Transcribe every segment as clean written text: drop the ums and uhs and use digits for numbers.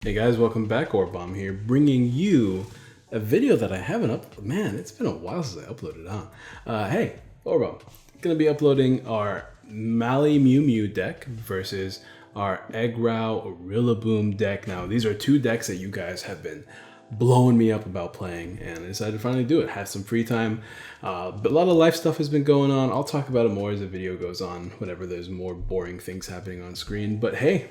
Hey guys, welcome back. Orbomb here, bringing you a video that I haven't Man, it's been a while since I uploaded, huh? Hey, Orbomb, gonna be uploading our Mewmew deck versus our Eggrow Rillaboom deck. Now, these are two decks that you guys have been blowing me up about playing, and I decided to finally do it. Had some free time, but a lot of life stuff has been going on. I'll talk about it more as the video goes on, whenever there's more boring things happening on screen. But hey,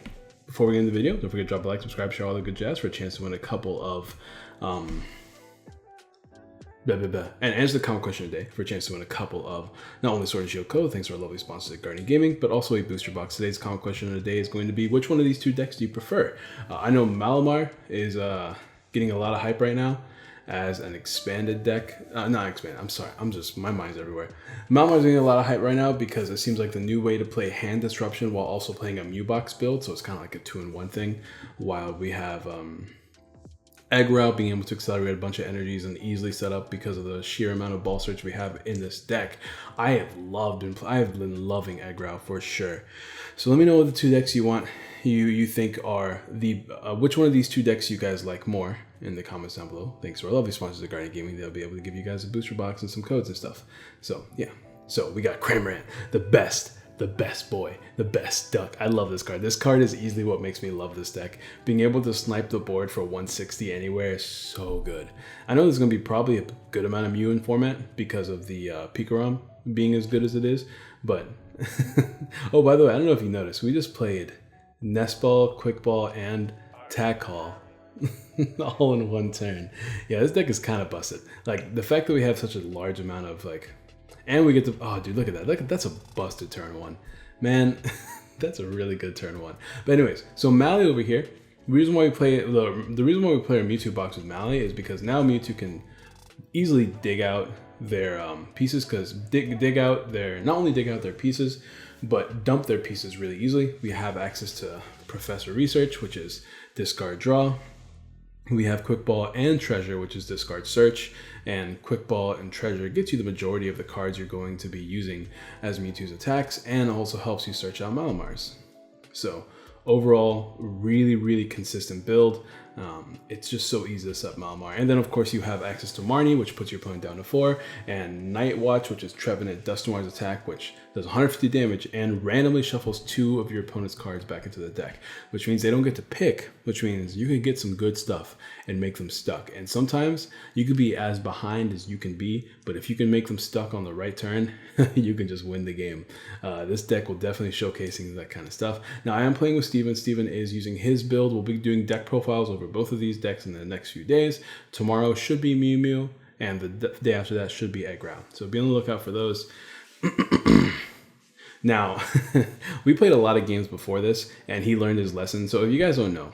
before we get into the video, don't forget to drop a like, subscribe, share all the good jazz for a chance to win a couple of, and answer the comment question today for a chance to win a couple of not only Sword and Shield code, thanks to our lovely sponsors at Guardian Gaming, but also a booster box. Today's comment question of the day is going to be, which one of these two decks do you prefer? I know Malamar is getting a lot of hype right now as an expanded deck. Not expanded, I'm sorry, my mind's everywhere. Malamar's getting a lot of hype right now because it seems like the new way to play hand disruption while also playing a Mew box build, so it's kind of like a 2-in-1 thing, while we have Eggrow being able to accelerate a bunch of energies and easily set up because of the sheer amount of ball search we have in this deck. I have been loving Eggrow for sure. So let me know what the two decks you think are the which one of these two decks you guys like more in the comments down below. Thanks to our lovely sponsors at Guardian Gaming. They'll be able to give you guys a booster box and some codes and stuff. So yeah, so we got Cramorant, the best boy, the best duck. I love this card. This card is easily what makes me love this deck. Being able to snipe the board for 160 anywhere is so good. I know there's going to be probably a good amount of Mew in format because of the Pikarom being as good as it is, but oh, by the way, I don't know if you noticed, we just played Nest Ball, Quick Ball, and Tag Call all in one turn. Yeah, this deck is kind of busted. Like, the fact that we have such a large amount of, like, and we get to, oh dude, look at that. That's a busted turn one. Man, that's a really good turn one. But anyways, so Mally over here, the reason why we play our Mewtwo box with Mally is because now Mewtwo can easily dig out their pieces, because not only dig out their pieces, but dump their pieces really easily. We have access to Professor Research, which is discard draw. We have Quick Ball and Treasure, which is discard search, and Quick Ball and Treasure gets you the majority of the cards you're going to be using as Mewtwo's attacks, and also helps you search out Malamars. So overall, really consistent build. It's just so easy to set Malamar. And then of course you have access to Marnie, which puts your opponent down to 4, and Night Watch, which is Trevenant Dusknoir's attack, which does 150 damage and randomly shuffles 2 of your opponent's cards back into the deck, which means they don't get to pick, which means you can get some good stuff and make them stuck. And sometimes you could be as behind as you can be, but if you can make them stuck on the right turn, you can just win the game. This deck will definitely showcasing that kind of stuff. Now I am playing with Steven. Steven is using his build. We'll be doing deck profiles over both of these decks in the next few days. Tomorrow should be Mewmew, and the day after that should be Eggrow. So be on the lookout for those. Now, we played a lot of games before this, and he learned his lesson. So if you guys don't know,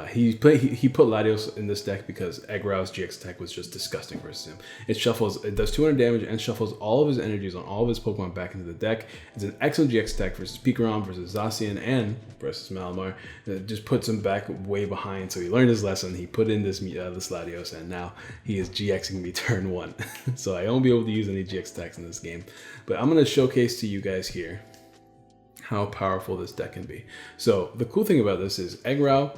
he put Latios in this deck because Eggrow's GX attack was just disgusting versus him. It does 200 damage and shuffles all of his energies on all of his Pokemon back into the deck. It's an excellent GX attack versus Pikarom, versus Zacian, and versus Malamar. It just puts him back way behind. So he learned his lesson. He put in this Latios, and now he is GXing me turn 1. So I won't be able to use any GX attacks in this game. But I'm going to showcase to you guys here how powerful this deck can be. So the cool thing about this is Eggrow,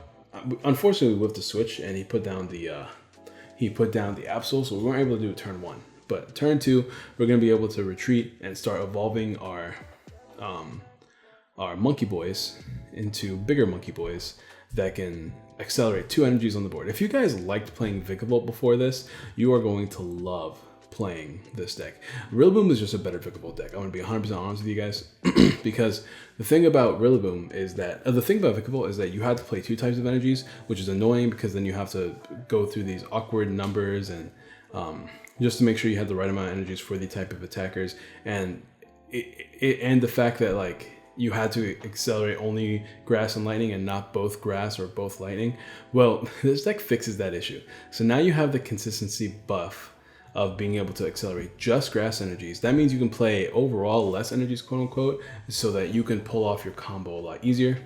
unfortunately, we whiffed the switch, and he put down the Absol, so we weren't able to do it turn 1. But turn 2, we're going to be able to retreat and start evolving our Monkey Boys into bigger Monkey Boys that can accelerate 2 energies on the board. If you guys liked playing Vikavolt before this, you are going to love playing this deck. Rillaboom is just a better Vikavolt deck. I'm going to be 100% honest with you guys, because the thing about Rillaboom is that, the thing about Vikavolt is that you have to play 2 types of energies, which is annoying because then you have to go through these awkward numbers and just to make sure you have the right amount of energies for the type of attackers, and and the fact that like you had to accelerate only grass and lightning and not both grass or both lightning. Well, this deck fixes that issue. So now you have the consistency buff of being able to accelerate just grass energies. That means you can play overall less energies, quote unquote, so that you can pull off your combo a lot easier.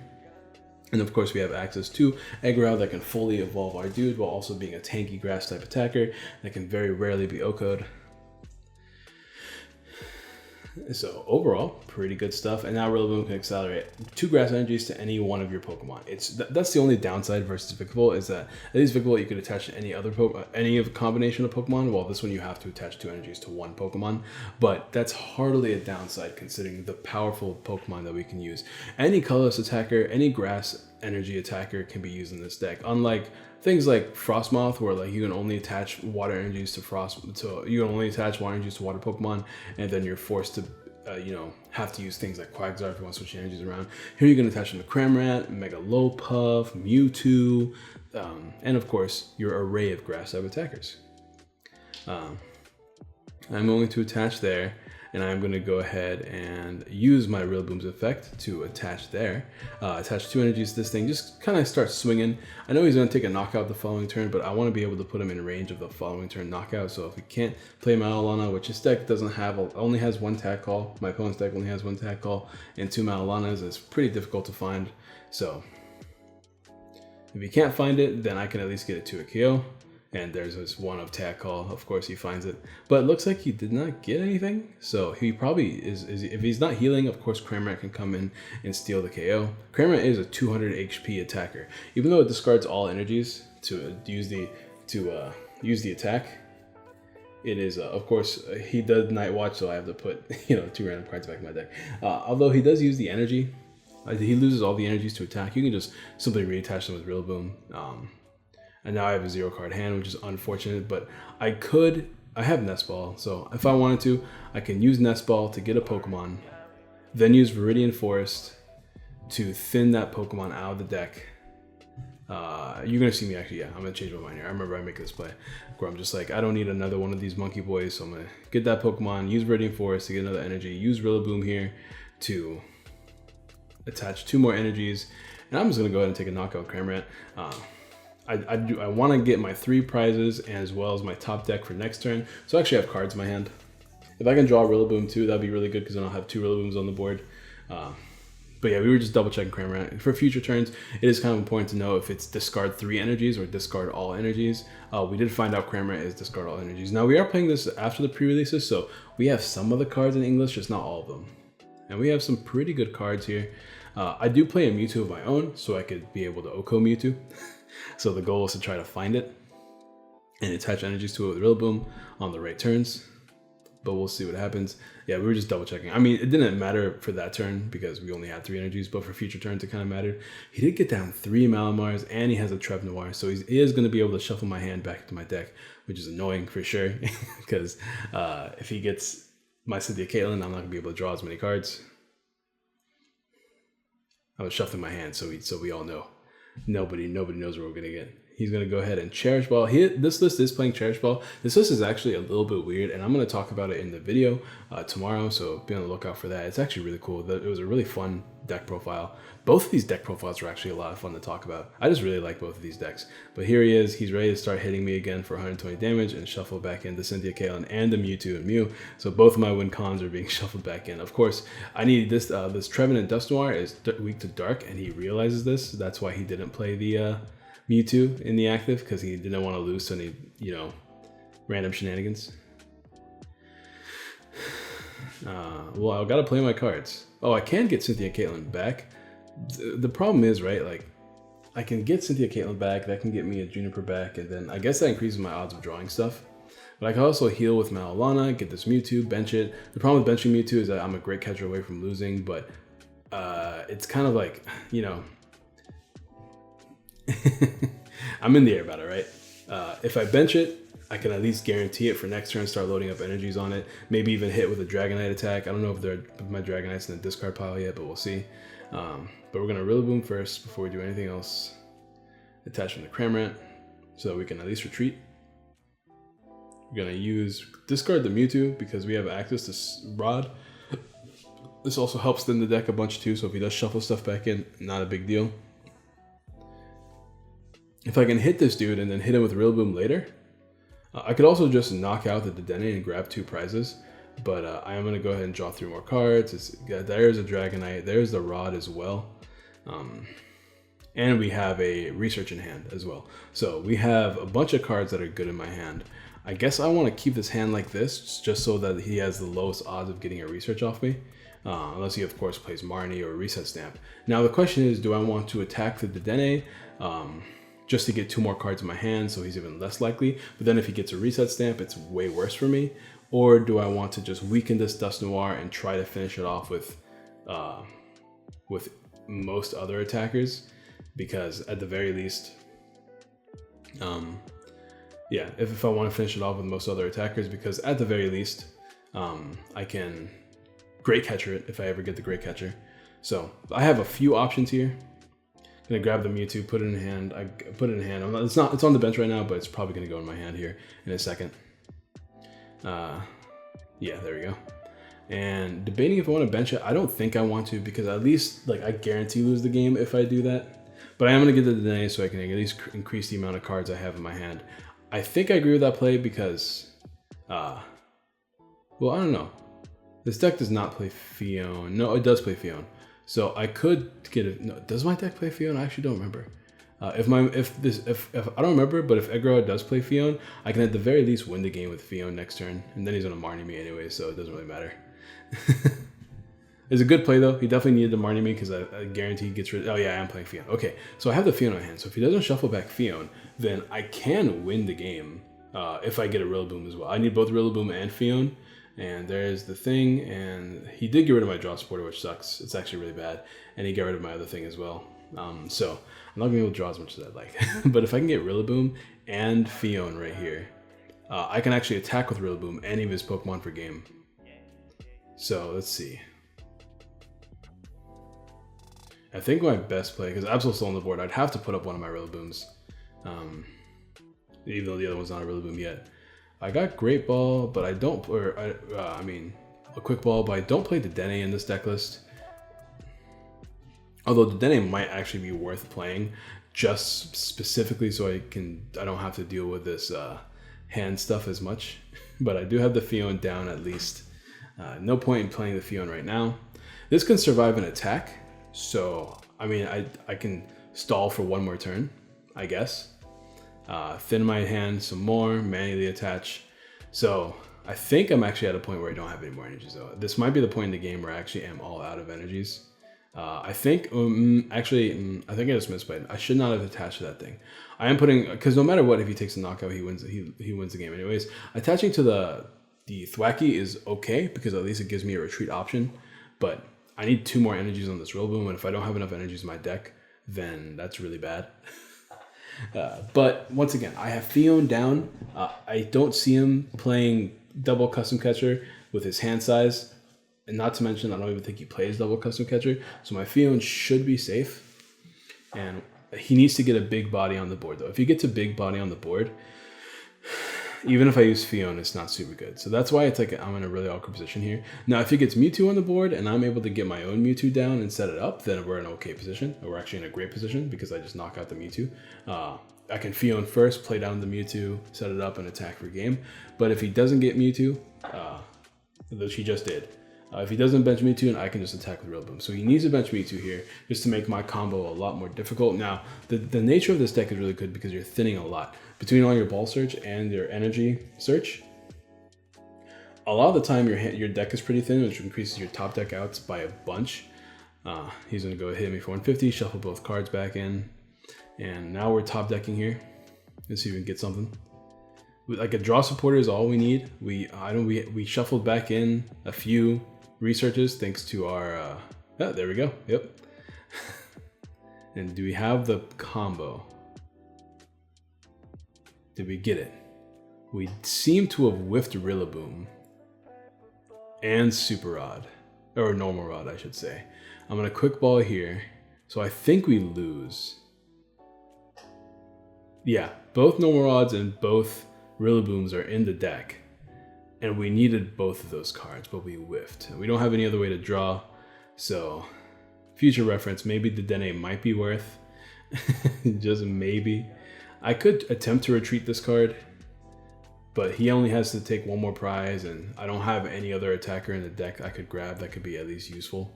And of course we have access to Eggrow that can fully evolve our dude while also being a tanky grass type attacker that can very rarely be OHKO'd. So overall, pretty good stuff. And now Rillaboom can accelerate 2 grass energies to any one of your Pokemon. That's the only downside versus Vikavolt, is that at least Vikavolt you could attach to any other any of combination of Pokemon, while this one you have to attach 2 energies to one Pokemon. But that's hardly a downside considering the powerful Pokemon that we can use. Any colorless attacker, any grass energy attacker can be used in this deck. Unlike things like Frostmoth, where like you can only attach water energies to you can only attach water energies to water Pokemon, and then you're forced to have to use things like Quagsire if you want to switch energies around. Here you can attach them to Cramorant, Mega Lowpuff, Mewtwo, and of course your array of grass type attackers. I'm going to attach there, and I'm going to go ahead and use my Rillaboom's effect to attach there. Attach 2 energies to this thing, just kind of start swinging. I know he's going to take a knockout the following turn, but I want to be able to put him in range of the following turn knockout. So if we can't play Malolana, which this deck only has 1 Tag Call, my opponent's deck only has 1 Tag Call and 2 Malolanas, it's pretty difficult to find. So if you can't find it, then I can at least get it to a KO. And there's this 1 of Tag Call. Of course he finds it, but it looks like he did not get anything. So he probably is if he's not healing, of course Cramorant can come in and steal the KO. Cramorant is a 200 HP attacker. Even though it discards all energies to use the attack, it is of course he does Night Watch, so I have to put 2 random cards back in my deck. Although he does use the energy, he loses all the energies to attack. You can just simply reattach them with Rillaboom. And now I have a 0 card hand, which is unfortunate, but I have Nest Ball, so if I wanted to, I can use Nest Ball to get a Pokemon, then use Viridian Forest to thin that Pokemon out of the deck. You're gonna see me I'm gonna change my mind here. I remember I make this play where I'm just like, I don't need another one of these monkey boys, so I'm gonna get that Pokemon, use Viridian Forest to get another energy, use Rillaboom here to attach 2 more energies, and I'm just gonna go ahead and take a knockout Cramorant. I want to get my 3 prizes as well as my top deck for next turn. So I actually have cards in my hand. If I can draw Rillaboom too, that'd be really good because then I'll have 2 Rillabooms on the board. But yeah, we were just double checking Cramorant. For future turns, it is kind of important to know if it's discard 3 energies or discard all energies. We did find out Cramorant is discard all energies. Now we are playing this after the pre-releases, so we have some of the cards in English, just not all of them. And we have some pretty good cards here. I do play a Mewtwo of my own, so I could be able to Oko Mewtwo. So the goal is to try to find it and attach energies to it with Rillaboom on the right turns, but we'll see what happens. Yeah, we were just double checking. I mean, it didn't matter for that turn because we only had 3 energies, but for future turns it kind of mattered. He did get down 3 Malamars and he has a Treb Noir, so he is going to be able to shuffle my hand back into my deck, which is annoying for sure because if he gets my Cynthia Caitlyn, I'm not going to be able to draw as many cards. I was shuffling my hand, so we all know. Nobody knows what we're gonna get. He's gonna go ahead and Cherish Ball. This list is playing Cherish Ball. This list is actually a little bit weird, and I'm gonna talk about it in the video tomorrow. So be on the lookout for that. It's actually really cool. It was a really fun deck profile. Both of these deck profiles are actually a lot of fun to talk about. I just really like both of these decks. But here he is. He's ready to start hitting me again for 120 damage and shuffle back in the Cynthia Caitlyn and the Mewtwo and Mew. So both of my win cons are being shuffled back in. Of course, I need this. This Trevenant Dust Noir is weak to Dark, and he realizes this. That's why he didn't play the Mewtwo in the active, because he didn't want to lose to any, random shenanigans. Well, I've got to play my cards. Oh, I can get Cynthia Caitlyn back. The problem is, right, like, I can get Cynthia Caitlyn back, that can get me a Juniper back, and then I guess that increases my odds of drawing stuff. But I can also heal with Malolana, get this Mewtwo, bench it. The problem with benching Mewtwo is that I'm a great catcher away from losing, but it's kind of like, I'm in the air about it, right? If I bench it, I can at least guarantee it for next turn, start loading up energies on it, maybe even hit with a Dragonite attack. I don't know if my Dragonite's in the discard pile yet, but we'll see. But we're going to Rillaboom first before we do anything else. Attach them to Cramorant so that we can at least retreat. We're going to discard the Mewtwo because we have access to Rod. This also helps thin the deck a bunch too, so if he does shuffle stuff back in, not a big deal. If I can hit this dude and then hit him with Rillaboom later, I could also just knock out the Dedenne and grab 2 prizes, but I am going to go ahead and draw 3 more cards. There's a Dragonite, there's the Rod as well, and we have a Research in hand as well. So we have a bunch of cards that are good in my hand. I guess I want to keep this hand like this just so that he has the lowest odds of getting a research off me. Unless he of course plays Marnie or Reset Stamp. Now the question is, do I want to attack the Dedenne just to get 2 more cards in my hand so he's even less likely? But then if he gets a Reset Stamp, it's way worse for me. Or do I want to just weaken this Dusknoir and try to finish it off with most other attackers? Because at the very least, yeah, if I want to finish it off with most other attackers, because at the very least, I can Great Catcher it if I ever get the Great Catcher. So I have a few options here. Gonna grab the Mewtwo, put it in hand. I put it in hand. It's on the bench right now, but it's probably gonna go in my hand here in a second. Yeah, there we go. And debating if I want to bench it. I don't think I want to, because at least like I guarantee lose the game if I do that. But I am gonna get the Dedenne so I can at least increase the amount of cards I have in my hand. I think I agree with that play because, well, I don't know. This deck does not play Fion. No, it does play Fion. So I could get it. No, does my deck play Fion? I actually don't remember. If I don't remember, but if Eggrow does play Fion, I can at the very least win the game with Fion next turn, and then he's gonna Marnie me anyway, so it doesn't really matter. It's a good play though. He definitely needed to Marnie me because I guarantee he gets rid. Oh yeah, I am playing Fion. Okay, so I have the Fion in my hand. So if he doesn't shuffle back Fion, then I can win the game if I get a Rillaboom as well. I need both Rillaboom and Fion. And there's the thing, and he did get rid of my draw supporter, which sucks. It's actually really bad. And he got rid of my other thing as well. So I'm not gonna be able to draw as much as I'd like. But if I can get Rillaboom and Fion right here, I can actually attack with Rillaboom any of his Pokemon per game. So let's see. I think my best play, because Absol's still on the board, I'd have to put up one of my Rillabooms. Even though the other one's not a Rillaboom yet. I got Great Ball, but I don't, I mean, a Quick Ball, but I don't play the Dedenne in this deck list. Although the Dedenne might actually be worth playing, just specifically so I don't have to deal with this hand stuff as much. But I do have the Fion down at least. No point in playing the Fion right now. This can survive an attack, so I mean, I can stall for one more turn, I guess. Thin my hand some more, manually attach. So I think I'm actually at a point where I don't have any more energies though. This might be the point in the game where I actually am all out of energies. I think, I think I just misplayed. I should not have attached to that thing. I am putting, because no matter what, if he takes a knockout, he wins the game anyways. Attaching to the Thwackey is okay, because at least it gives me a retreat option. But I need 2 more energies on this Rillaboom, and if I don't have enough energies in my deck, then that's really bad. But once again, I have Fion down. I don't see him playing double Custom Catcher with his hand size. And not to mention, I don't even think he plays double Custom Catcher. So my Fion should be safe. And he needs to get a big body on the board though. If he gets a big body on the board, even if I use Fion, it's not super good. So that's why it's like I'm in a really awkward position here. Now, if he gets Mewtwo on the board and I'm able to get my own Mewtwo down and set it up, then we're in an okay position. We're actually in a great position because I just knock out the Mewtwo. I can Fion first, play down the Mewtwo, set it up, and attack for game. But if he doesn't get Mewtwo, which he just did, if he doesn't bench Mewtwo, I can just attack with Rillaboom. So he needs to bench Mewtwo here just to make my combo a lot more difficult. Now, the nature of this deck is really good because you're thinning a lot. Between all your ball search and your energy search, a lot of the time your deck is pretty thin, which increases your top deck outs by a bunch. He's gonna go hit me for 150, shuffle both cards back in, and now we're top decking here. Let's see if we can get something. Like a draw supporter is all we need. We shuffled back in a few researches thanks to our. Oh, there we go. Yep. And do we have the combo? Did we get it? We seem to have whiffed Rillaboom and Super Rod, or Normal Rod, I should say. I'm gonna Quick Ball here, so I think we lose. Yeah, both Normal Rods and both Rillabooms are in the deck, and we needed both of those cards, but we whiffed. We don't have any other way to draw, so future reference, maybe the Dedenne might be worth, just maybe. I could attempt to retreat this card, but he only has to take 1 more prize, and I don't have any other attacker in the deck I could grab that could be at least useful,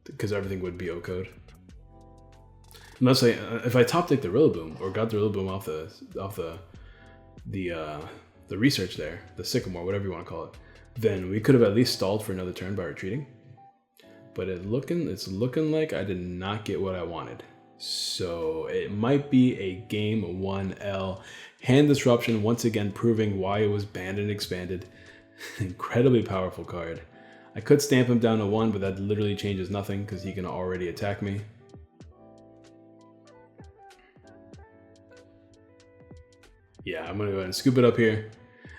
because everything would be O-code. Unless if I top deck the Rillaboom or got the Rillaboom off the the research there, the sycamore, whatever you want to call it, then we could have at least stalled for another turn by retreating. But it's looking like I did not get what I wanted. So it might be a game 1L. Hand Disruption, once again proving why it was banned and expanded. Incredibly powerful card. I could stamp him down to 1, but that literally changes nothing because he can already attack me. Yeah, I'm going to go ahead and scoop it up here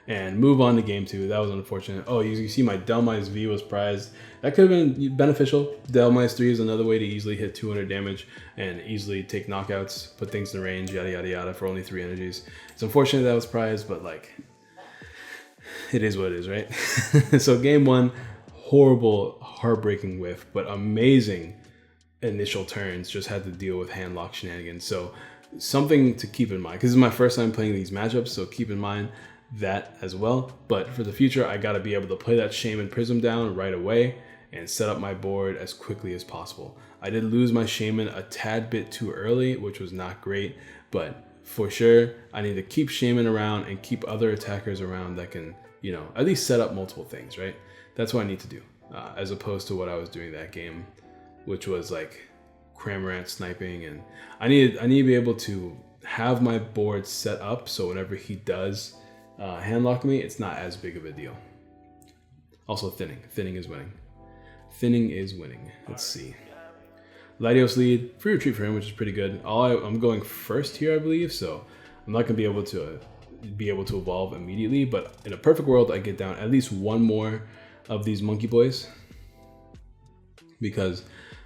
and move on to game 2. That was unfortunate. Oh, you see my Dhelmise V was prized. That could have been beneficial. Dhelmise 3 is another way to easily hit 200 damage and easily take knockouts, put things in range, yada yada yada, for only 3 energies. It's unfortunate that was prized, but like, it is what it is, right? So game 1, horrible, heartbreaking whiff, but amazing initial turns. Just had to deal with hand lock shenanigans. So something to keep in mind, because this is my first time playing these matchups, so keep in mind that as well. But for the future, I got to be able to play that Shaman Prism down right away and set up my board as quickly as possible. I did lose my Shaman a tad bit too early, which was not great, but for sure, I need to keep Shaman around and keep other attackers around that can, you know, at least set up multiple things, right? That's what I need to do, as opposed to what I was doing that game, which was like Cramorant sniping. And I need to be able to have my board set up so whenever he does handlock me, it's not as big of a deal. Also thinning. Thinning is winning. Thinning is winning. Let's see. Latios lead. Free retreat for him, which is pretty good. I'm going first here, I believe, so I'm not going to be able to evolve immediately, but in a perfect world, I get down at least one more of these monkey boys because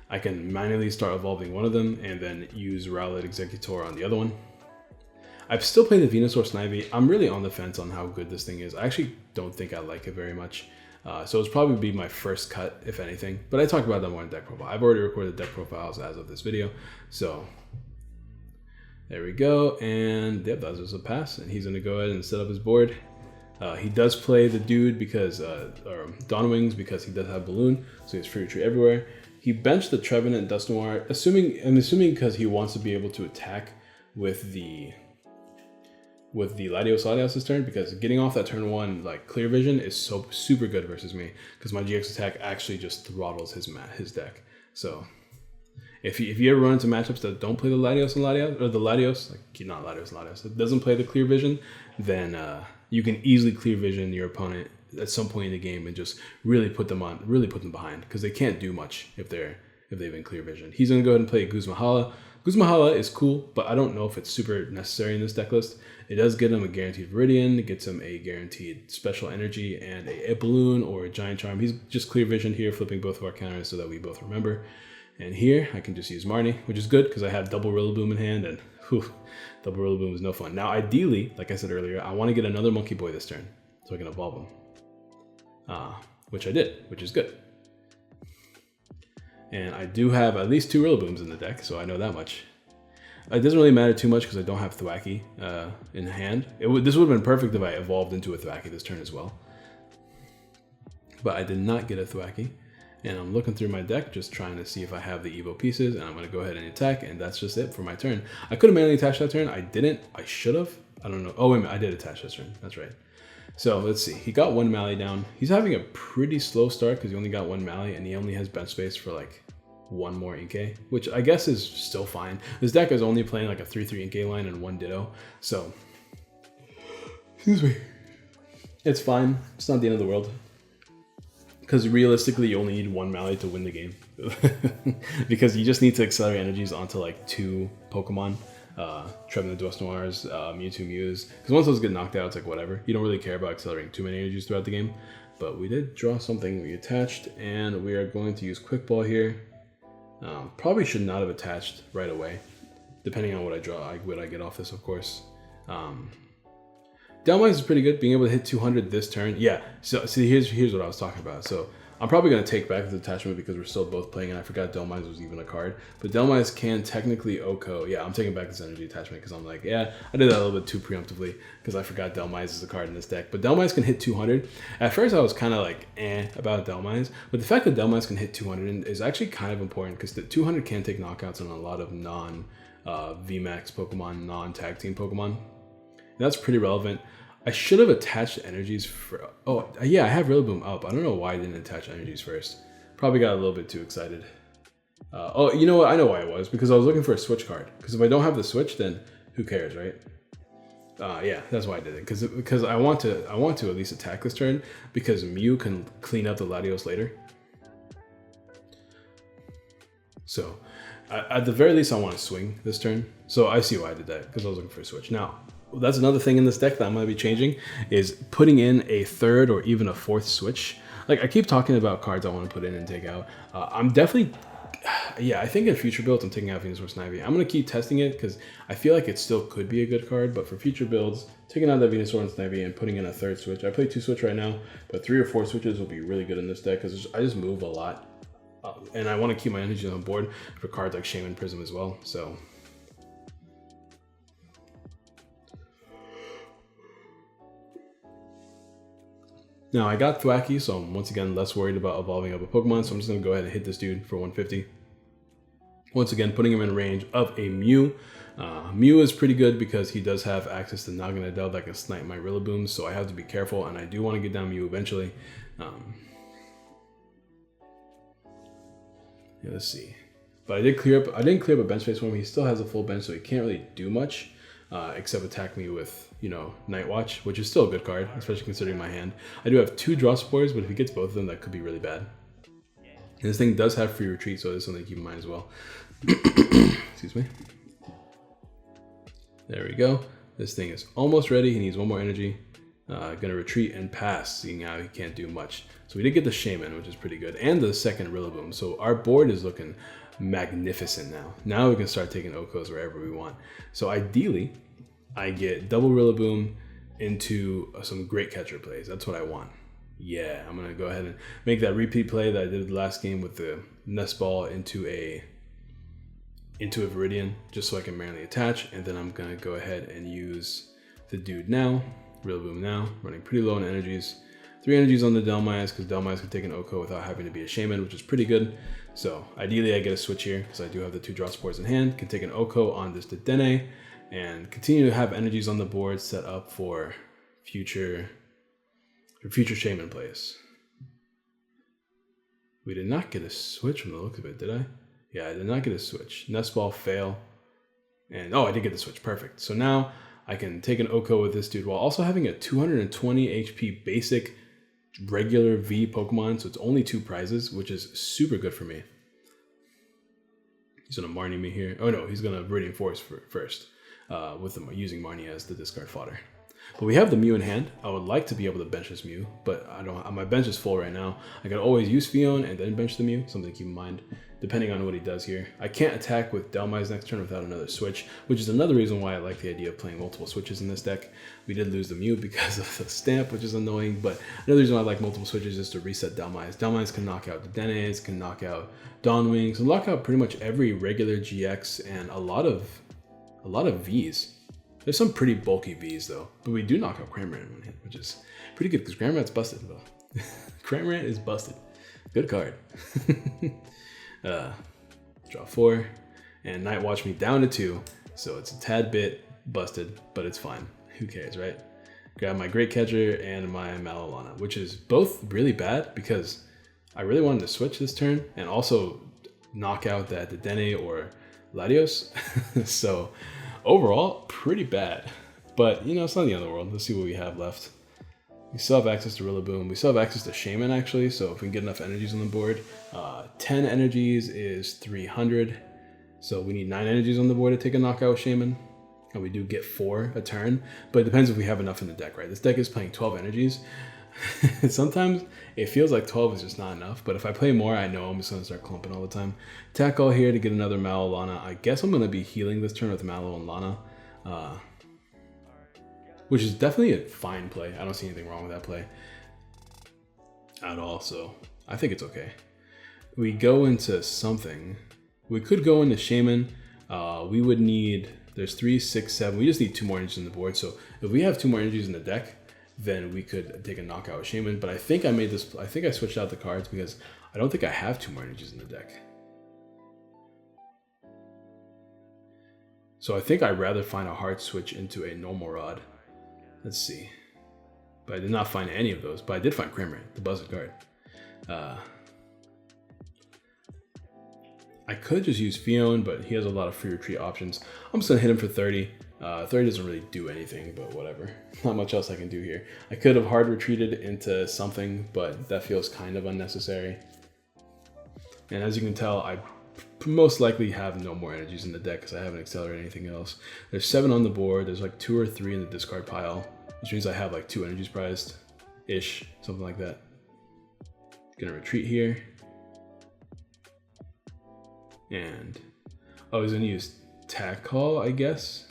I can manually start evolving one of them and then use Rowlet Executor on the other one. I've still played the Venusaur Snivy. I'm really on the fence on how good this thing is. I actually don't think I like it very much. So it's probably be my first cut, if anything. But I talked about that more in deck profile. I've already recorded deck profiles as of this video. So there we go. And yep, that was a pass. And he's going to go ahead and set up his board. He does play the dude because, or Dawn Wings, because he does have Balloon. So he has free retreat everywhere. He benched the Trevenant Dusknoir, I'm assuming because he wants to be able to attack with the Latios this turn, because getting off that turn 1 like Clear Vision is so super good versus me, because my GX attack actually just throttles his deck. So if you ever run into matchups that don't play the Latios, or the Latios, like not Latios, it doesn't play the Clear Vision, then you can easily Clear Vision your opponent at some point in the game and just really put them behind, because they can't do much if they've been Clear Vision. He's gonna go ahead and play Guzmahala. Guzmahala is cool, but I don't know if it's super necessary in this deck list. It does get him a guaranteed Viridian, it gets him a guaranteed Special Energy and a Balloon or a Giant Charm. He's just Clear Vision here, flipping both of our counters so that we both remember. And here I can just use Marnie, which is good because I have double Rillaboom in hand, and double Rillaboom is no fun. Now ideally, like I said earlier, I want to get another Monkey Boy this turn so I can evolve him. Which I did, which is good. And I do have at least 2 Rillabooms in the deck, so I know that much. It doesn't really matter too much because I don't have Thwackey in hand. This would have been perfect if I evolved into a Thwackey this turn as well. But I did not get a Thwackey. And I'm looking through my deck, just trying to see if I have the Evo pieces, and I'm going to go ahead and attack, and that's just it for my turn. I could have manually attached that turn. I didn't. I should have. I don't know. Oh, wait a minute. I did attach this turn. That's right. So let's see. He got 1 Mally down. He's having a pretty slow start because he only got 1 Mally, and he only has bench space for like 1 more Inkay, which I guess is still fine. This deck is only playing like a 3/3 Inkay line and 1 Ditto, so excuse me. It's fine. It's not the end of the world. Because realistically, you only need 1 Mally to win the game. Because you just need to accelerate energies onto like 2 Pokemon. Trevenant Dusknoirs, Mewtwo Mews. Because once those get knocked out, it's like whatever. You don't really care about accelerating too many energies throughout the game. But we did draw something. We attached, and we are going to use Quick Ball here. Probably should not have attached right away, depending on what I draw, what I get off this, of course. Dhelmise is pretty good, being able to hit 200 this turn. Yeah, so see, here's what I was talking about. So I'm probably going to take back the attachment because we're still both playing, and I forgot Dhelmise was even a card. But Dhelmise can technically OHKO. Yeah, I'm taking back this energy attachment because I'm like, yeah, I did that a little bit too preemptively because I forgot Dhelmise is a card in this deck. But Dhelmise can hit 200. At first I was kind of like, about Dhelmise. But the fact that Dhelmise can hit 200 is actually kind of important because the 200 can take knockouts on a lot of non-VMAX Pokemon, non-tag team Pokemon. That's pretty relevant. I should have attached energies for... Oh, yeah, I have Rillaboom up. I don't know why I didn't attach energies first. Probably got a little bit too excited. Oh, you know what? I know why it was. Because I was looking for a switch card. Because if I don't have the switch, then who cares, right? Yeah, that's why I did it. Because I want to at least attack this turn. Because Mew can clean up the Latios later. So, at the very least, I want to swing this turn. So I see why I did that. Because I was looking for a switch. Now, that's another thing in this deck that I'm going to be changing. Is putting in a third or even a fourth switch. Like, I keep talking about cards I want to put in and take out. I'm definitely... Yeah, I think in future builds, I'm taking out Venusaur Snivy. I'm going to keep testing it because I feel like it still could be a good card. But for future builds, taking out that Venusaur and Snivy and putting in a third switch. I play 2 switch right now, but 3 or 4 switches will be really good in this deck because I just move a lot. And I want to keep my energy on board for cards like Shaman Prism as well. So... Now, I got Thwacky, so I'm once again less worried about evolving up a Pokemon, so I'm just going to go ahead and hit this dude for 150. Once again, putting him in range of a Mew. Mew is pretty good because he does have access to Naganadel that can snipe my Rillaboom, so I have to be careful, and I do want to get down Mew eventually. Yeah, let's see. But I didn't clear up a bench space for him. He still has a full bench, so he can't really do much. Except attack me with, you know, Night Watch, which is still a good card, especially considering my hand. I do have 2 draw spores, but if he gets both of them, that could be really bad. And this thing does have free retreat, so there's something to keep in mind as well. Excuse me. There we go. This thing is almost ready. He needs 1 more energy. Gonna retreat and pass, seeing how he can't do much. So we did get the Shaman, which is pretty good, and the second Rillaboom. So our board is looking magnificent now. Now we can start taking Okos wherever we want. So ideally, I get double Rillaboom into some great catcher plays. That's what I want. Yeah, I'm gonna go ahead and make that repeat play that I did the last game with the Nest Ball into a Viridian, just so I can manually attach. And then I'm gonna go ahead and use the dude now, Rillaboom now, running pretty low on energies. 3 energies on the Delmize, because Delmize can take an Oko without having to be a Shaman, which is pretty good. So ideally I get a switch here, because I do have the 2 draw spores in hand, can take an Oko on this Dedenne, and continue to have energies on the board set up for future Shaman plays. We did not get a switch from the look of it, did I? Yeah, I did not get a switch. Nest Ball, fail. And oh, I did get the switch, perfect. So now I can take an Oko with this dude while also having a 220 HP basic regular V Pokemon, so it's only 2 prizes, which is super good for me. He's gonna Marnie me here. Oh no, he's gonna Viridian Force first, with them using Marnie as the discard fodder. But we have the Mew in hand. I would like to be able to bench this Mew, but I don't. My bench is full right now. I can always use Fion and then bench the Mew. Something to keep in mind, depending on what he does here. I can't attack with Delmize next turn without another switch, which is another reason why I like the idea of playing multiple switches in this deck. We did lose the Mew because of the stamp, which is annoying, but another reason why I like multiple switches is to reset Delmize. Delmize can knock out the Dennes, can knock out Dawnwings, and knock out pretty much every regular GX and a lot of Vs. There's some pretty bulky Vs though, but we do knock out Cramorant in one hit, which is pretty good because Cramorant's busted though. Cramorant is busted. Good card. Draw 4, and Night Watch me down to 2, so it's a tad bit busted, but it's fine. Who cares, right? Grab my Great Catcher and my Malolana, which is both really bad because I really wanted to switch this turn and also knock out that Dedenne or Latios. So overall, pretty bad. But, you know, it's not the end of the world. Let's see what we have left. We still have access to Rillaboom. We still have access to Shaman, actually, so if we can get enough energies on the board. 10 energies is 300, so we need 9 energies on the board to take a knockout with Shaman. And we do get 4 a turn, but it depends if we have enough in the deck, right? This deck is playing 12 energies. Sometimes it feels like 12 is just not enough, but if I play more, I know I'm just going to start clumping all the time. Tackle here to get another Malolana. I guess I'm going to be healing this turn with Mallow and Lana, which is definitely a fine play. I don't see anything wrong with that play at all, so I think it's okay. We go into something. We could go into Shaman. We would need, there's 3, 6, 7. We just need 2 more energies on the board, so if we have 2 more energies in the deck, then we could take a knockout with Shaman. But I think I switched out the cards because I don't think I have 2 more energies in the deck. So I think I'd rather find a hard switch into a normal rod Let's see. But I did not find any of those. But I did find Cramorant, the buzzard card. I could just use Fion, but he has a lot of free retreat options. I'm just gonna hit him for 30. 30 doesn't really do anything, but whatever. Not much else I can do here. I could have hard retreated into something, but that feels kind of unnecessary. And as you can tell, I most likely have no more energies in the deck because I haven't accelerated anything else. There's 7 on the board. There's like 2 or 3 in the discard pile, which means I have like 2 energies prized-ish, something like that. Gonna retreat here. And, oh, he's gonna use Tag Call, I guess.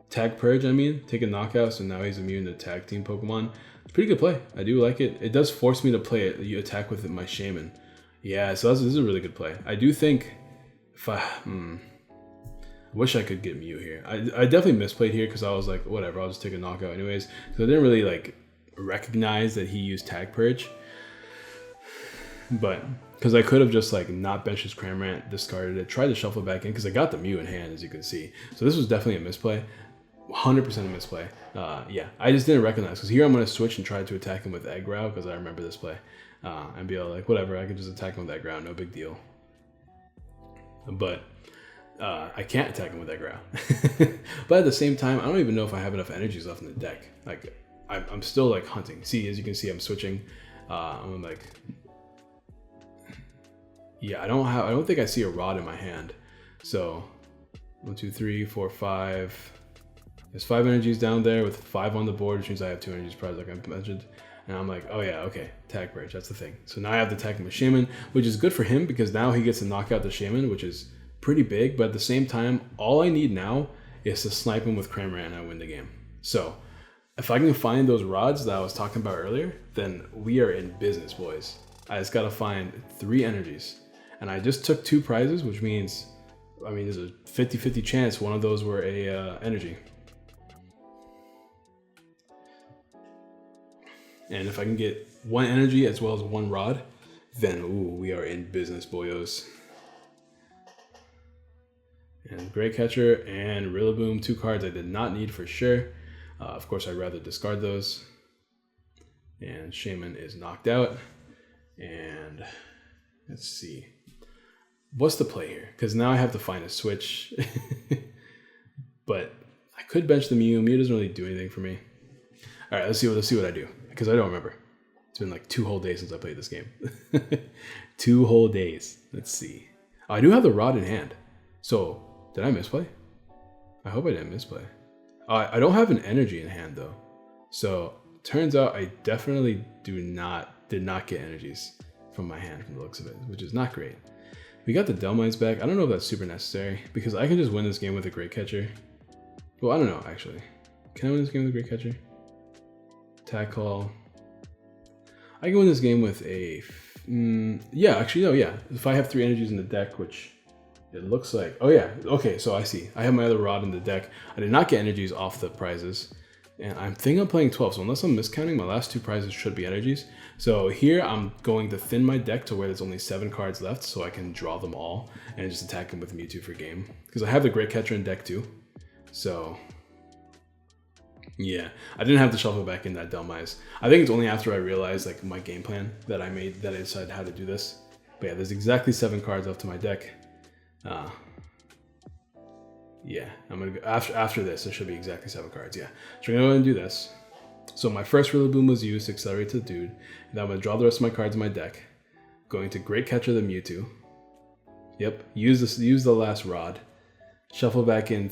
Tag Purge, I mean. Take a knockout, so now he's immune to Tag Team Pokemon. It's a pretty good play. I do like it. It does force me to play it. You attack with my Shaman. Yeah, so this is a really good play. I do think if I wish I could get Mew here. I definitely misplayed here because I was like, whatever, I'll just take a knockout anyways. Because I didn't really like recognize that he used Tag Purge. But because I could have just like not benched his Cramorant, discarded it, tried to shuffle back in because I got the Mew in hand, as you can see. So this was definitely a misplay. 100% a misplay. Yeah, I just didn't recognize because here I'm going to switch and try to attack him with Eggrow because I remember this play. And be all like, whatever, I can just attack him with Eggrow, no big deal. But I can't attack him with Eggrow. But at the same time, I don't even know if I have enough energies left in the deck. Like, I'm still like hunting. See, as you can see, I'm switching. I'm like, yeah, I don't think I see a rod in my hand. So 1, 2, 3, 4, 5. There's 5 energies down there with 5 on the board, which means I have 2 energies prized, like I mentioned. And I'm like, oh yeah, okay, Tag Purge, that's the thing. So now I have to attack him with Shaman, which is good for him because now he gets to knock out the Shaman, which is pretty big. But at the same time, all I need now is to snipe him with Cramorant and I win the game. So if I can find those rods that I was talking about earlier, then we are in business, boys. I just gotta find 3 energies. And I just took 2 prizes, which means, I mean, there's a 50-50 chance one of those were a energy. And if I can get 1 energy as well as 1 rod, then ooh, we are in business, boyos. And Great Catcher and Rillaboom, 2 cards I did not need for sure. Of course, I'd rather discard those. And Shaman is knocked out. And let's see. What's the play here? Because now I have to find a switch. But I could bench the Mew. Mew doesn't really do anything for me. All right, let's see what I do. Because I don't remember. It's been like 2 whole days since I played this game. 2 whole days. Let's see. Oh, I do have the rod in hand. So, did I misplay? I hope I didn't misplay. I don't have an energy in hand though. So, turns out I definitely did not get energies from my hand from the looks of it, which is not great. We got the Delmines back. I don't know if that's super necessary because I can just win this game with a Great Catcher. Well, I don't know actually. Can I win this game with a Great Catcher? Tag Call. I can win this game with a... yeah, actually, no, yeah. If I have 3 energies in the deck, which it looks like... Oh, yeah. Okay, so I see. I have my other rod in the deck. I did not get energies off the prizes. And I think I'm playing 12, so unless I'm miscounting, my last 2 prizes should be energies. So here, I'm going to thin my deck to where there's only 7 cards left, so I can draw them all and just attack them with Mewtwo for game. Because I have the Great Catcher in deck too. So... yeah, I didn't have to shuffle back in that Delmise. I think it's only after I realized like my game plan that I made that I decided how to do this. But yeah, there's exactly 7 cards left to my deck. Yeah, I'm gonna go after this. There should be exactly 7 cards. Yeah, so I'm gonna go ahead and do this. So my first Rillaboom was used to accelerate to the dude. And I'm gonna draw the rest of my cards in my deck. Going to Great Catcher the Mewtwo. Yep, use the last rod. Shuffle back in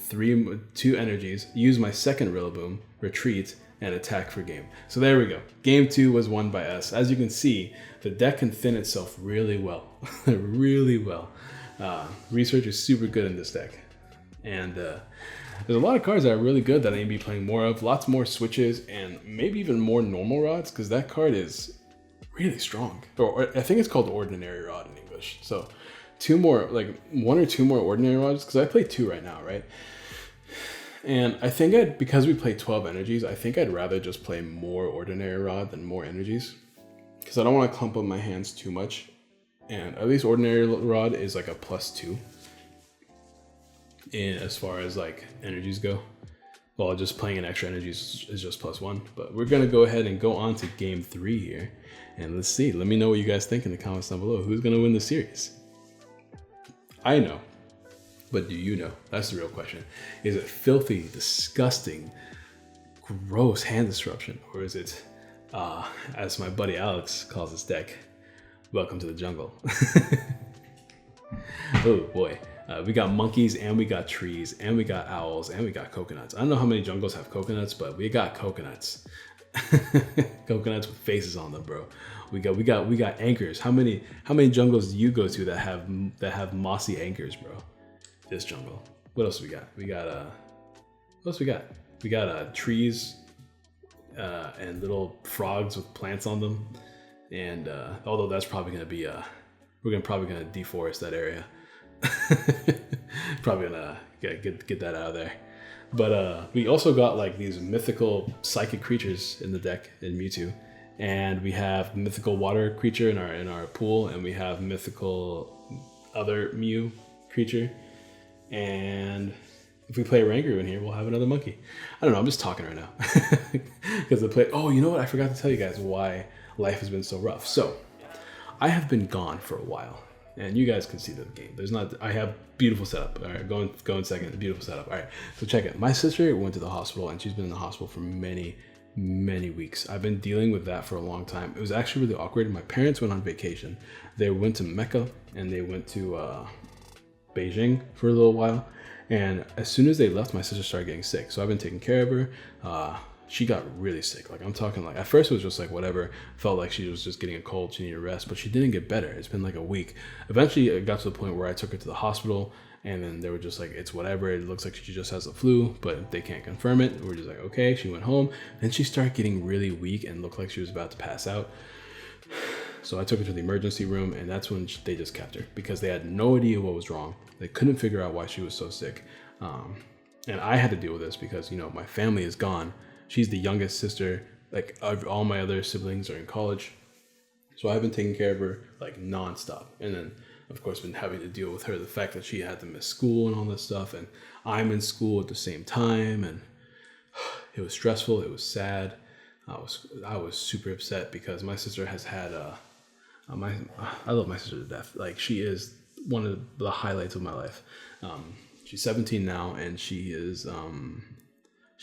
2 energies, use my second Rillaboom, retreat, and attack for game. So there we go. Game 2 was won by us. As you can see, the deck can thin itself really well. Really well. Research is super good in this deck. And there's a lot of cards that are really good that I need to be playing more of. Lots more switches and maybe even more normal rods because that card is really strong. Or I think it's called Ordinary Rod in English. So 2 more, like 1 or 2 more ordinary rods, because I play 2 right now, right? And I think because we play 12 energies, I think I'd rather just play more ordinary rod than more energies. Because I don't want to clump up my hands too much. And at least ordinary rod is like a +2 in as far as like energies go. Well, just playing an extra energy is just +1. But we're going to go ahead and go on to game 3 here. And let's see. Let me know what you guys think in the comments down below. Who's going to win the series? I know. But do you know? That's the real question. Is it filthy, disgusting, gross hand disruption? Or is it, as my buddy Alex calls this deck, welcome to the jungle? Oh boy. We got monkeys, and we got trees, and we got owls, and we got coconuts. I don't know how many jungles have coconuts, but we got coconuts. Coconuts with faces on them, bro. We got anchors. How many jungles do you go to that have mossy anchors, bro? This jungle. What else we got? What else we got? We got trees and little frogs with plants on them. And although that's probably gonna be we're probably gonna deforest that area. Probably gonna get that out of there. But we also got like these mythical psychic creatures in the deck in Mewtwo, and we have mythical water creature in our pool, and we have mythical other Mew creature. And if we play Rangaroo in here, we'll have another monkey. I don't know. I'm just talking right now because the play. Oh, you know what? I forgot to tell you guys why life has been so rough. So I have been gone for a while. And you guys can see the game. I have beautiful setup. All right, go in second. Beautiful setup. All right, so check it. My sister went to the hospital, and she's been in the hospital for many, many weeks. I've been dealing with that for a long time. It was actually really awkward. My parents went on vacation. They went to Mecca, and they went to Beijing for a little while. And as soon as they left, my sister started getting sick. So I've been taking care of her. She got really sick. Like I'm talking like, at first it was just like whatever, felt like she was just getting a cold, she needed rest, but she didn't get better. It's been like a week. Eventually it got to the point where I took her to the hospital, and then they were just like, it's whatever, it looks like she just has the flu, but they can't confirm it. We're just like, okay. She went home, and she started getting really weak and looked like she was about to pass out. So I took her to the emergency room, and that's when they just kept her because they had no idea what was wrong. They couldn't figure out why she was so sick. And I had to deal with this because, you know, my family is gone. She's the youngest sister. Like all my other siblings are in college. So I've been taking care of her like nonstop. And then of course been having to deal with her, the fact that she had to miss school and all this stuff. And I'm in school at the same time. And it was stressful. It was sad. I was super upset because my sister has had I love my sister to death. Like she is one of the highlights of my life. She's 17 now, and she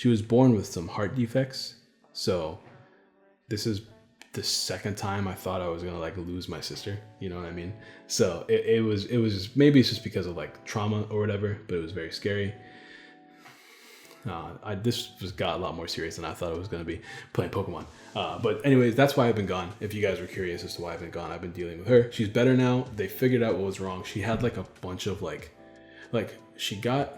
was born with some heart defects. So this is the second time I thought I was gonna like lose my sister. You know what I mean? So it was just, maybe it's just because of like trauma or whatever, but it was very scary. This got a lot more serious than I thought it was going to be, playing Pokemon. But anyways, that's why I've been gone. If you guys were curious as to why I've been gone, I've been dealing with her. She's better now. They figured out what was wrong. She had like a bunch of like she got,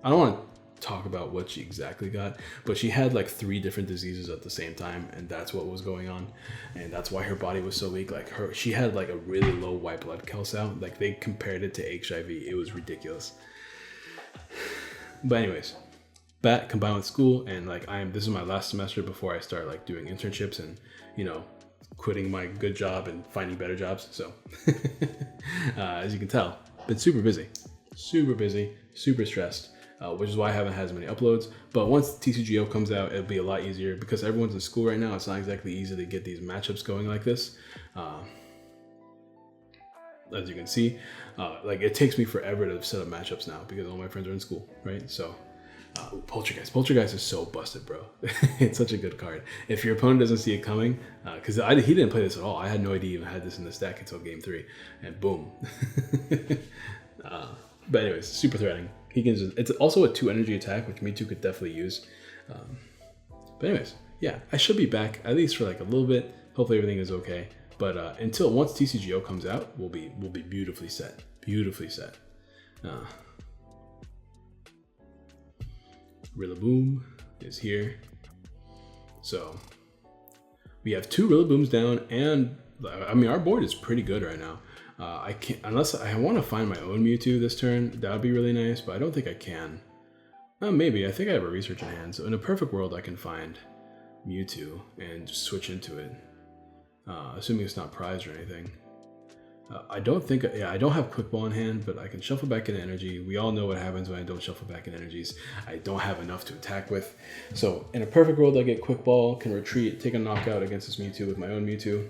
I don't want to talk about what she exactly got, but she had like 3 different diseases at the same time, and that's what was going on. And that's why her body was so weak. Like she had like a really low white blood cell count. Like they compared it to HIV. It was ridiculous. But anyways, that combined with school, and like this is my last semester before I start like doing internships and, you know, quitting my good job and finding better jobs. So as you can tell, been super busy, super stressed, which is why I haven't had as many uploads. But once TCGO comes out, it'll be a lot easier because everyone's in school right now. It's not exactly easy to get these matchups going like this. As you can see, like it takes me forever to set up matchups now because all my friends are in school, right? So Poltergeist is so busted, bro. It's such a good card. If your opponent doesn't see it coming, because he didn't play this at all. I had no idea he even had this in the stack until game 3, and boom. But anyways, super threatening. He can just, it's also a 2 energy attack, which Mewtwo could definitely use. But anyways, yeah, I should be back at least for like a little bit. Hopefully everything is okay. But until once TCGO comes out, we'll be beautifully set. Rillaboom is here. So we have 2 Rillabooms down, and I mean our board is pretty good right now. I can't, unless I want to find my own Mewtwo this turn. That would be really nice, but I don't think I can. Maybe. I think I have a research in hand. So in a perfect world, I can find Mewtwo and just switch into it, assuming it's not prized or anything. I don't think, yeah, I don't have Quick Ball in hand, but I can shuffle back into energy. We all know what happens when I don't shuffle back in energies. I don't have enough to attack with. So in a perfect world, I get Quick Ball, can retreat, take a knockout against this Mewtwo with my own Mewtwo.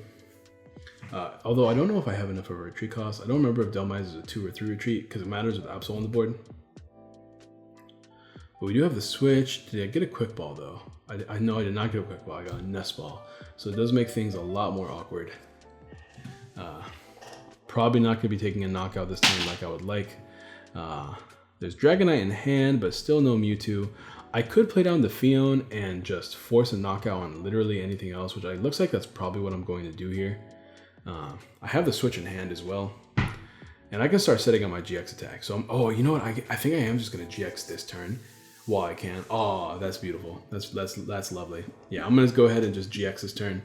Although I don't know if I have enough of a retreat cost. I don't remember if Delmise is a 2 or 3 retreat because it matters with Absol on the board. But we do have the switch. Did I get a Quick Ball though? I know I did not get a Quick Ball. I got a Nest Ball. So it does make things a lot more awkward. Probably not going to be taking a knockout this time like I would like. There's Dragonite in hand, but still no Mewtwo. I could play down the Fion and just force a knockout on literally anything else, which looks like that's probably what I'm going to do here. I have the switch in hand as well. And I can start setting up my GX attack. So oh, you know what? I think I am just going to GX this turn while I can. Oh, that's beautiful. That's lovely. Yeah, I'm going to go ahead and just GX this turn.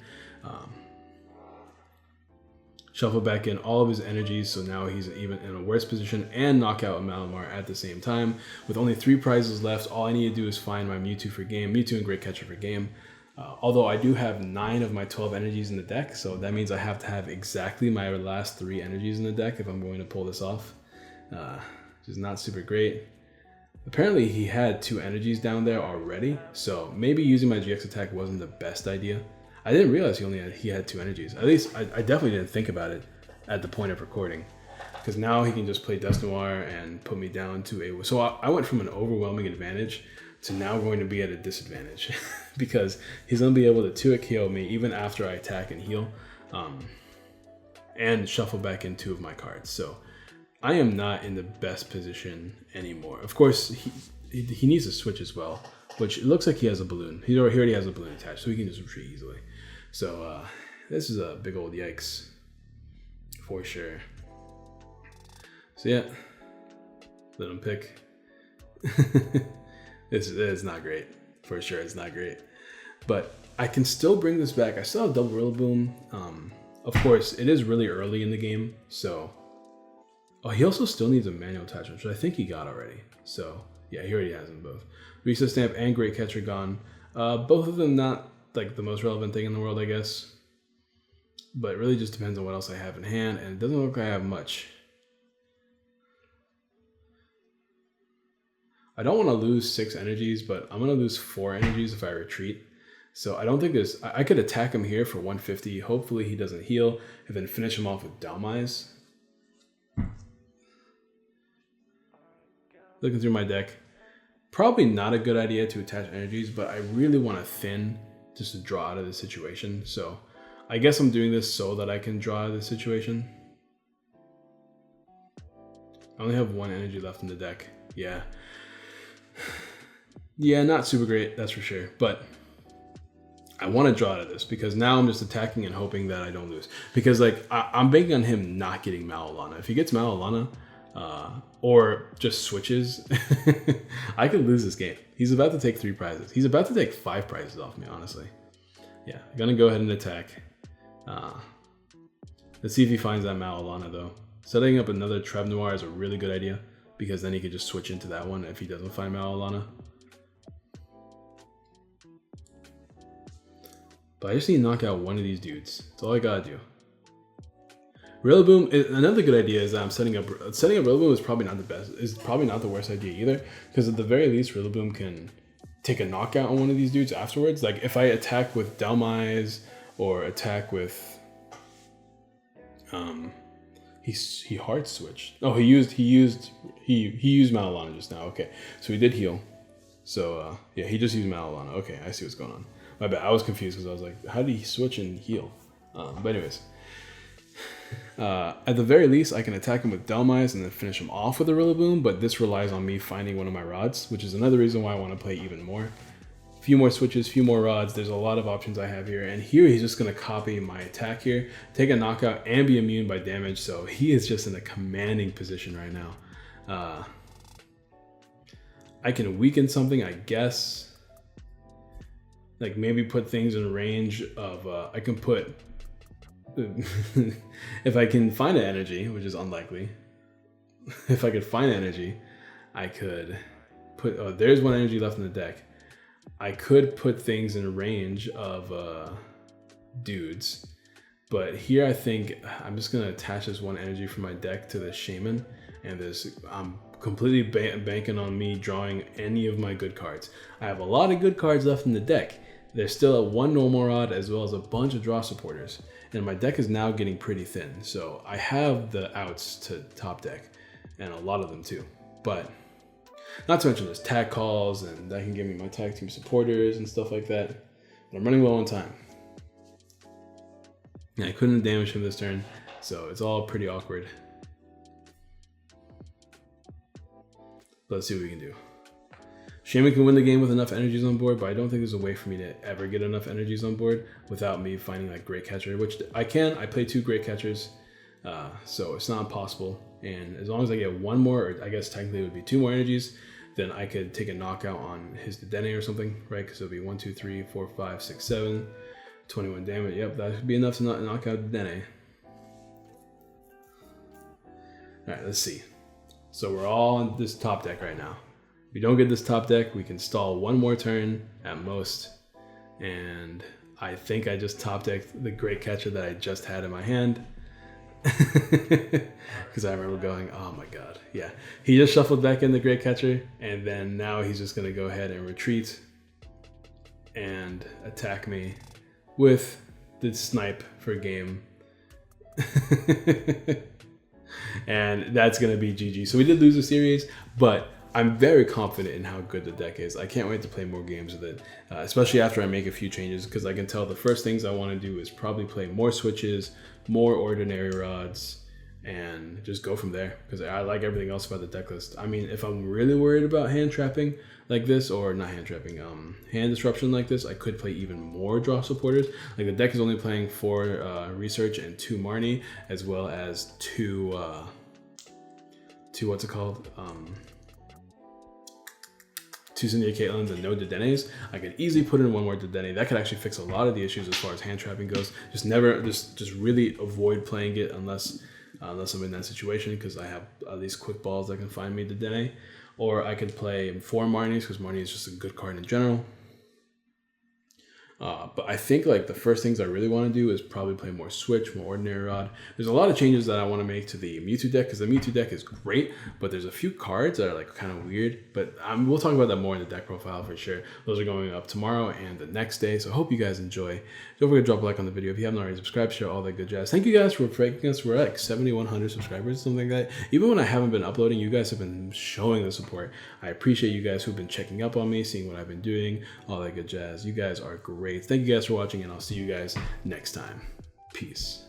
Shuffle back in all of his energies, so now he's even in a worse position, and knock out a Malamar at the same time. With only 3 prizes left, all I need to do is find my Mewtwo for game, Mewtwo and Great Catcher for game. Although I do have 9 of my 12 energies in the deck, so that means I have to have exactly my last 3 energies in the deck if I'm going to pull this off, which is not super great. Apparently he had 2 energies down there already, so maybe using my GX attack wasn't the best idea. I didn't realize he had 2 energies. At least I definitely didn't think about it at the point of recording, because now he can just play Dusknoir and put me down to a. So I went from an overwhelming advantage to now going to be at a disadvantage because he's gonna be able to 2-hit KO me even after I attack and heal, and shuffle back in 2 of my cards. So I am not in the best position anymore. Of course, he needs to switch as well, which it looks like he has a balloon. He already has a balloon attached, so he can just retreat easily. So this is a big old yikes for sure. So yeah, let him pick. It's not great for sure. It's not great, but I can still bring this back. I still have double Rillaboom. Of course, it is really early in the game, so he also still needs a manual attachment, which I think he got already. So yeah, he already has them both. Recess Stamp and Great Catcher gone. Both of them not like the most relevant thing in the world, I guess. But it really just depends on what else I have in hand, and it doesn't look like I have much. I don't want to lose 6 energies, but I'm going to lose 4 energies if I retreat. So I don't think there's... I could attack him here for 150. Hopefully he doesn't heal, and then finish him off with Dalmise. Looking through my deck. Probably not a good idea to attach energies, but I really want to thin just to draw out of the situation. So I guess I'm doing this so that I can draw out of the situation. I only have 1 energy left in the deck. Yeah. Yeah, not super great, that's for sure. But I want to draw out of this because now I'm just attacking and hoping that I don't lose. Because like I'm banking on him not getting Malalana. If he gets Malalana, or just switches, I could lose this game. He's about to take 3 prizes. He's about to take 5 prizes off me, honestly. Yeah, I'm gonna go ahead and attack. Let's see if he finds that Malalana though. Setting up another Trevnoir is a really good idea because then he could just switch into that one if he doesn't find Malalana. But I just need to knock out one of these dudes. That's all I gotta do. Rillaboom, another good idea is that I'm setting up Rillaboom is probably not the best, is probably not the worst idea either, because at the very least Rillaboom can take a knockout on one of these dudes afterwards. Like if I attack with Dalmise or attack with he hard switched. Oh, he used Malalana just now. Okay, so he did heal. So yeah, he just used Malalana. Okay, I see what's going on. My bad, I was confused because I was like, how did he switch and heal? But anyways. At the very least, I can attack him with Dalmise and then finish him off with a Rillaboom, but this relies on me finding one of my rods, which is another reason why I want to play even more. Few more switches, few more rods, there's a lot of options I have here, and here he's just going to copy my attack here, take a knockout, and be immune by damage, so he is just in a commanding position right now. I can weaken something, I guess. Like maybe put things in range of, I can put... if I can find an energy, which is unlikely, if I could find energy, I could put, oh, there's 1 energy left in the deck. I could put things in range of dudes, But here I think I'm just gonna attach this one energy from my deck to the Shaman, and I'm completely banking on me drawing any of my good cards. I have a lot of good cards left in the deck. There's still a 1 normal rod as well as a bunch of draw supporters. And my deck is now getting pretty thin. So I have the outs to top deck, and a lot of them too. But not to mention there's tag calls, and that can give me my tag team supporters and stuff like that. But I'm running low on time. And I couldn't damage him this turn, so it's all pretty awkward. Let's see what we can do. Shaman can win the game with enough energies on board, but I don't think there's a way for me to ever get enough energies on board without me finding like Great Catcher, which I can. I play 2 Great Catchers, so it's not impossible. And as long as I get 1 more, or I guess technically it would be 2 more energies, then I could take a knockout on his Dedenne or something, right? Because it would be 1, 2, 3, 4, 5, 6, 7, 21 damage. Yep, that should be enough to knock out Dedenne. All right, let's see. So we're all on this top deck right now. If we don't get this top deck, we can stall 1 more turn at most. And I think I just top decked the Great Catcher that I just had in my hand. Because I remember going, oh my god. Yeah, he just shuffled back in the Great Catcher, and then now he's just going to go ahead and retreat and attack me with the snipe for game. And that's going to be GG. So we did lose a series, but I'm very confident in how good the deck is. I can't wait to play more games with it, especially after I make a few changes, because I can tell the first things I want to do is probably play more switches, more ordinary rods, and just go from there, because I like everything else about the deck list. I mean, if I'm really worried about hand trapping like this, or not hand trapping, hand disruption like this, I could play even more draw supporters. Like the deck is only playing 4 research and 2 Marnie, as well as 2 what's it called? 2 Cynthia Caitlins and no Dedennes. I could easily put in 1 more Dedenne. That could actually fix a lot of the issues as far as hand trapping goes. Just really avoid playing it unless I'm in that situation, because I have these quick balls that can find me Dedenne. Or I could play 4 Marnies, because Marnie is just a good card in general. But I think like the first things I really want to do is probably play more switch, more ordinary rod. There's a lot of changes that I want to make to the Mewtwo deck, because the Mewtwo deck is great, but there's a few cards that are like kind of weird. But we'll talk about that more in the deck profile for sure. Those are going up tomorrow and the next day, so I hope you guys enjoy. Don't forget to drop a like on the video if you haven't already. Subscribe, share, all that good jazz. Thank you guys for breaking us. We're at like 7,100 subscribers, something like that. Even when I haven't been uploading, you guys have been showing the support. I appreciate you guys who've been checking up on me, seeing what I've been doing, all that good jazz. You guys are great. Thank you guys for watching, and I'll see you guys next time. Peace.